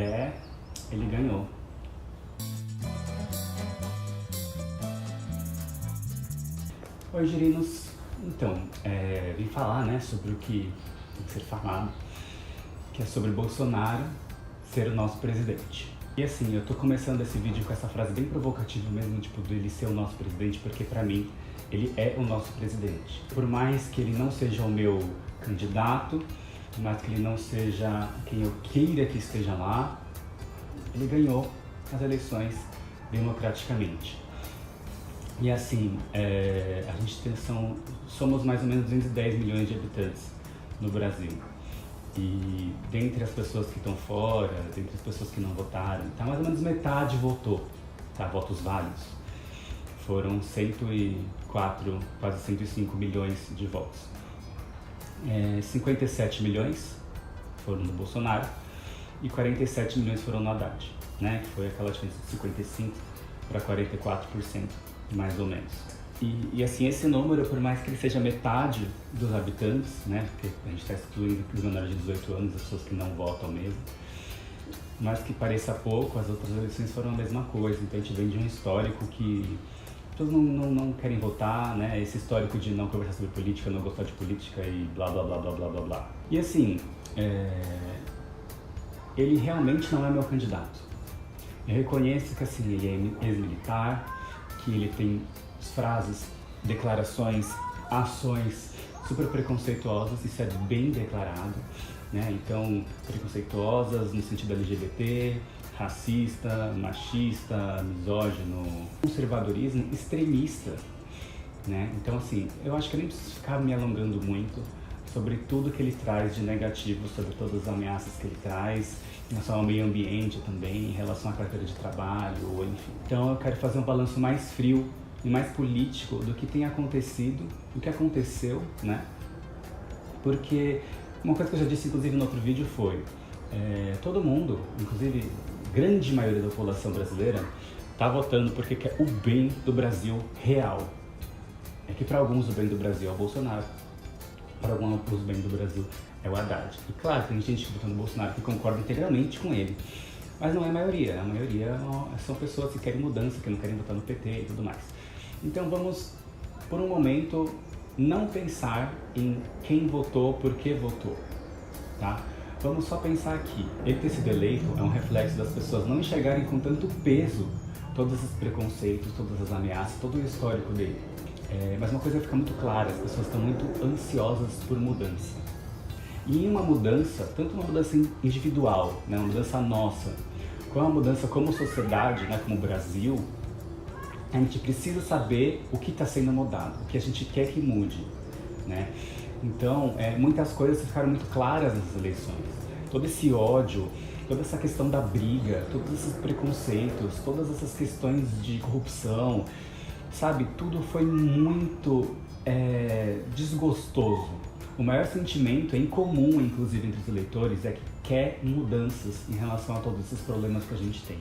Ele ganhou. Oi, Girinos. Então, vim falar, né, sobre o que tem que ser falado, que é sobre Bolsonaro ser o nosso presidente. E assim, eu tô começando esse vídeo com essa frase bem provocativa mesmo, tipo, dele ser o nosso presidente, porque pra mim, ele é o nosso presidente. Por mais que ele não seja o meu candidato, por mais que ele não seja quem eu queira que esteja lá, ele ganhou as eleições democraticamente. E assim, a gente somos mais ou menos 210 milhões de habitantes no Brasil. E dentre as pessoas que estão fora, dentre as pessoas que não votaram, tá, mais ou menos metade votou, tá? Votos válidos. Foram 104, quase 105 milhões de votos. 57 milhões foram no Bolsonaro e 47 milhões foram no Haddad, né? Que foi aquela diferença de 55% para 44%, mais ou menos. E assim, esse número, por mais que ele seja metade dos habitantes, né? Porque a gente está excluindo os menores de 18 anos, as pessoas que não votam mesmo, mas que pareça pouco, as outras eleições foram a mesma coisa. Então a gente vem de um histórico que pessoas não querem votar, né? Esse histórico de não conversar sobre política, não gostar de política e blá blá blá blá blá blá blá. E assim, ele realmente não é meu candidato. Eu reconheço que assim, ele é ex-militar, que ele tem frases, declarações, ações super preconceituosas, isso é bem declarado, né? Então, preconceituosas no sentido LGBT, racista, machista, misógino, conservadorismo extremista, né? Então, assim, eu acho que eu nem preciso ficar me alongando muito sobre tudo que ele traz de negativo, sobre todas as ameaças que ele traz, em relação ao meio ambiente também, em relação à carteira de trabalho, enfim. Então eu quero fazer um balanço mais frio e mais político do que tem acontecido, do que aconteceu, né? Porque uma coisa que eu já disse, inclusive, no outro vídeo foi todo mundo, inclusive grande maioria da população brasileira, tá votando porque quer o bem do Brasil real. É que para alguns o bem do Brasil é o Bolsonaro, para alguns o bem do Brasil é o Haddad. E claro, tem gente que vota no Bolsonaro que concorda integralmente com ele, mas não é a maioria. A maioria são pessoas que querem mudança, que não querem votar no PT e tudo mais. Então vamos, por um momento, não pensar em quem votou, por que votou, tá? Vamos só pensar aqui. Ele ter sido eleito é um reflexo das pessoas não enxergarem com tanto peso todos esses preconceitos, todas as ameaças, todo o histórico dele. Mas uma coisa fica muito clara, as pessoas estão muito ansiosas por mudança. E em uma mudança, tanto uma mudança individual, né, uma mudança nossa, como uma mudança como sociedade, né, como Brasil, a gente precisa saber o que está sendo mudado, o que a gente quer que mude, né? Então, muitas coisas ficaram muito claras nessas eleições. Todo esse ódio, toda essa questão da briga, todos esses preconceitos, todas essas questões de corrupção, sabe? Tudo foi muito desgostoso. O maior sentimento, incomum, inclusive, entre os eleitores, é que quer mudanças em relação a todos esses problemas que a gente tem.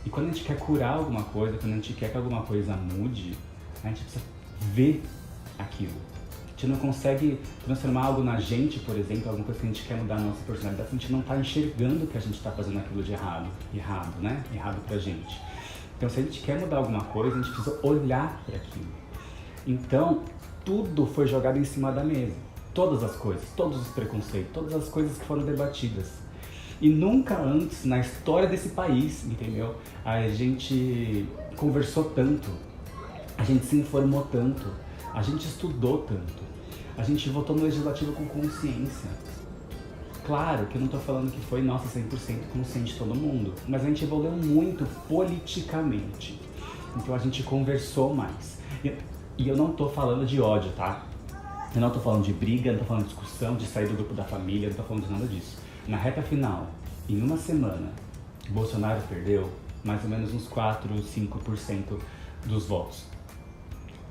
E quando a gente quer curar alguma coisa, quando a gente quer que alguma coisa mude, a gente precisa ver aquilo. A gente não consegue transformar algo na gente, por exemplo, alguma coisa que a gente quer mudar na nossa personalidade, se a gente não está enxergando que a gente está fazendo aquilo de errado, né? Errado pra gente. Então, se a gente quer mudar alguma coisa, a gente precisa olhar para aquilo. Então, tudo foi jogado em cima da mesa. Todas as coisas, todos os preconceitos, todas as coisas que foram debatidas. E nunca antes, na história desse país, entendeu? A gente conversou tanto, a gente se informou tanto, a gente estudou tanto, a gente votou no Legislativo com consciência. Claro que eu não estou falando que foi, nossa, 100% consciente de todo mundo, mas a gente evoluiu muito politicamente. Então a gente conversou mais. E eu não estou falando de ódio, tá? Eu não estou falando de briga, não estou falando de discussão, de sair do grupo da família, não estou falando de nada disso. Na reta final, em uma semana, Bolsonaro perdeu mais ou menos uns 4, 5% dos votos.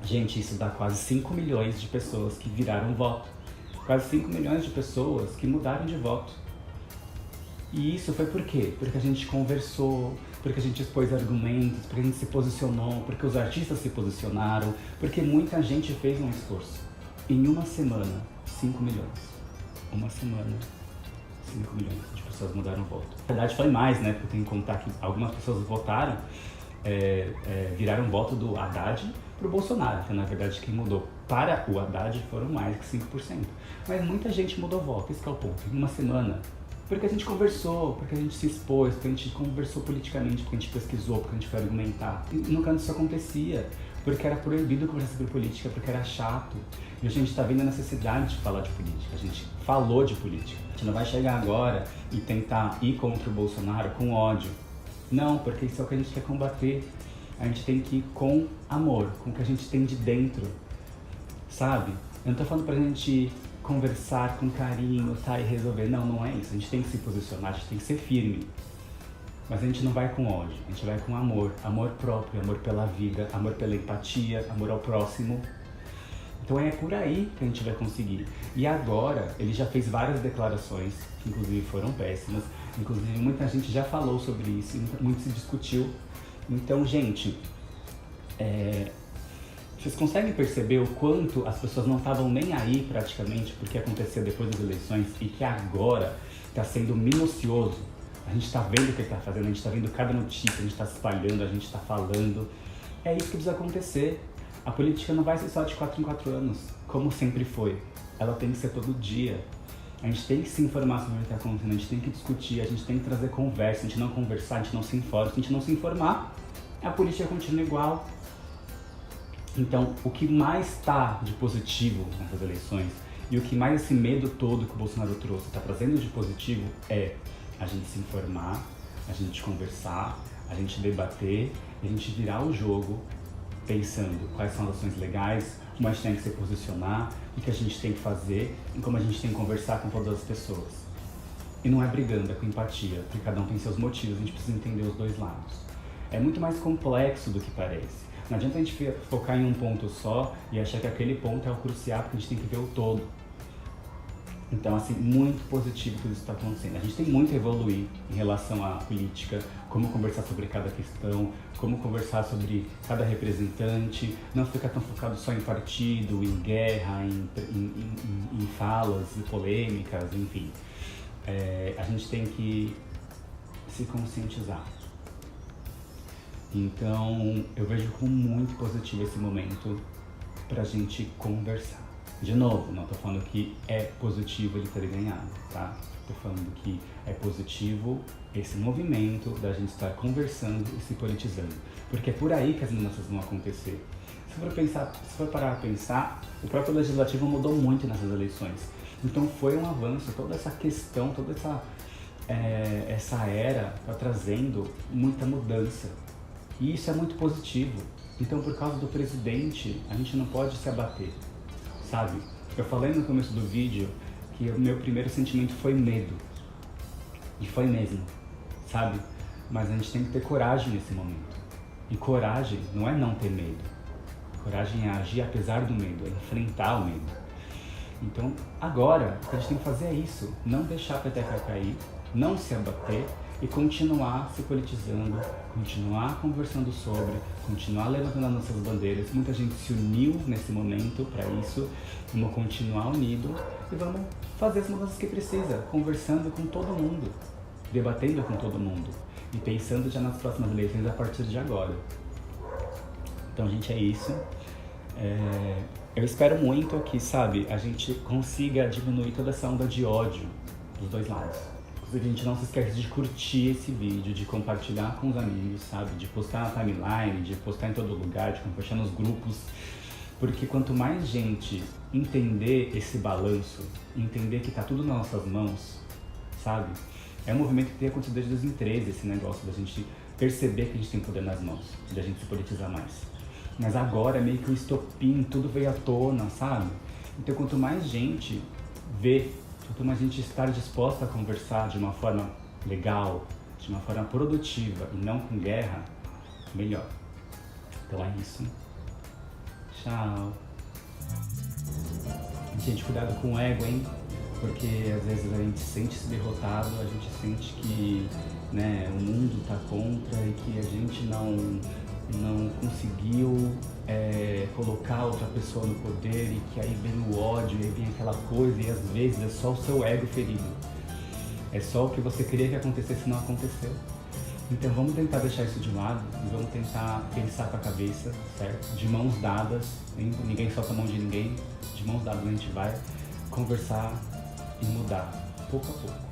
Gente, isso dá quase 5 milhões de pessoas que viraram voto. Quase 5 milhões de pessoas que mudaram de voto. E isso foi por quê? Porque a gente conversou, porque a gente expôs argumentos, porque a gente se posicionou, porque os artistas se posicionaram, porque muita gente fez um esforço. Em uma semana, 5 milhões. Uma semana, 5 milhões de pessoas mudaram o voto. Na verdade foi mais, né? Porque eu tenho que contar que algumas pessoas votaram, viraram o voto do Haddad pro Bolsonaro. Então, na verdade, quem mudou para o Haddad foram mais que 5%. Mas muita gente mudou voto, esse que é o ponto. Em uma semana. Porque a gente conversou, porque a gente se expôs, porque a gente conversou politicamente, porque a gente pesquisou, porque a gente foi argumentar. E nunca isso acontecia, porque era proibido conversar sobre política, porque era chato. E hoje a gente está vendo a necessidade de falar de política, a gente falou de política. A gente não vai chegar agora e tentar ir contra o Bolsonaro com ódio. Não, porque isso é o que a gente quer combater. A gente tem que ir com amor, com o que a gente tem de dentro, sabe? Eu não tô falando pra gente conversar com carinho, tá, e resolver. Não, não é isso. A gente tem que se posicionar, a gente tem que ser firme. Mas a gente não vai com ódio, a gente vai com amor. Amor próprio, amor pela vida, amor pela empatia, amor ao próximo. Então é por aí que a gente vai conseguir. E agora, ele já fez várias declarações, que inclusive foram péssimas. Inclusive muita gente já falou sobre isso, muito se discutiu. Então, gente, vocês conseguem perceber o quanto as pessoas não estavam nem aí praticamente porque acontecia depois das eleições e que agora está sendo minucioso? A gente está vendo o que ele está fazendo, a gente está vendo cada notícia, a gente está espalhando, a gente está falando. É isso que precisa acontecer. A política não vai ser só de 4 em 4 anos, como sempre foi. Ela tem que ser todo dia. A gente tem que se informar sobre o que está acontecendo, a gente tem que discutir, a gente tem que trazer conversa. Se a gente não conversar, a gente não se informa. Se a gente não se informar, a política continua igual. Então, o que mais está de positivo nessas eleições e o que mais esse medo todo que o Bolsonaro trouxe está trazendo de positivo é a gente se informar, a gente conversar, a gente debater e a gente virar o jogo pensando quais são as ações legais, como a gente tem que se posicionar, o que a gente tem que fazer e como a gente tem que conversar com todas as pessoas. E não é brigando, é com empatia, porque cada um tem seus motivos, a gente precisa entender os dois lados. É muito mais complexo do que parece. Não adianta a gente focar em um ponto só e achar que aquele ponto é o crucial, porque a gente tem que ver o todo. Então, assim, muito positivo tudo isso está acontecendo. A gente tem muito a evoluir em relação à política, como conversar sobre cada questão, como conversar sobre cada representante, não ficar tão focado só em partido, em guerra, em falas, em polêmicas, enfim. A gente tem que se conscientizar. Então, eu vejo como muito positivo esse momento pra gente conversar. De novo, não tô falando que é positivo ele ter ganhado, tá? Tô falando que é positivo esse movimento da gente estar conversando e se politizando. Porque é por aí que as mudanças vão acontecer. Se for parar a pensar, o próprio legislativo mudou muito nessas eleições. Então foi um avanço, toda essa questão, toda essa era tá trazendo muita mudança. E isso é muito positivo. Então, por causa do presidente, a gente não pode se abater, sabe? Eu falei no começo do vídeo que o meu primeiro sentimento foi medo. E foi mesmo, sabe? Mas a gente tem que ter coragem nesse momento. E coragem não é não ter medo. Coragem é agir apesar do medo, é enfrentar o medo. Então, agora, o que a gente tem que fazer é isso. Não deixar a peteca cair, não se abater e continuar se politizando, continuar conversando sobre, continuar levantando as nossas bandeiras. Muita gente se uniu nesse momento para isso. Vamos continuar unido e vamos fazer as mudanças que precisa, conversando com todo mundo, debatendo com todo mundo e pensando já nas próximas eleições a partir de agora. Então, gente, é isso. Eu espero muito que, sabe, a gente consiga diminuir toda essa onda de ódio dos dois lados. Inclusive, a gente não se esquece de curtir esse vídeo, de compartilhar com os amigos, sabe? De postar na timeline, de postar em todo lugar, de compartilhar nos grupos. Porque quanto mais gente entender esse balanço, entender que tá tudo nas nossas mãos, sabe? É um movimento que tem acontecido desde 2013, esse negócio da gente perceber que a gente tem poder nas mãos, da gente se politizar mais. Mas agora é meio que o estopim, tudo veio à tona, sabe? Então, quanto mais gente vê, quanto mais gente estar disposta a conversar de uma forma legal, de uma forma produtiva e não com guerra, melhor. Então é isso. Tchau. Gente, cuidado com o ego, hein? Porque às vezes a gente sente-se derrotado, a gente sente que, né, o mundo tá contra e que a gente não conseguiu colocar outra pessoa no poder e que aí vem o ódio, e aí vem aquela coisa e às vezes é só o seu ego ferido. É só o que você queria que acontecesse e não aconteceu. Então vamos tentar deixar isso de lado e vamos tentar pensar com a cabeça, certo? De mãos dadas, ninguém solta a mão de ninguém, de mãos dadas a gente vai conversar e mudar, pouco a pouco.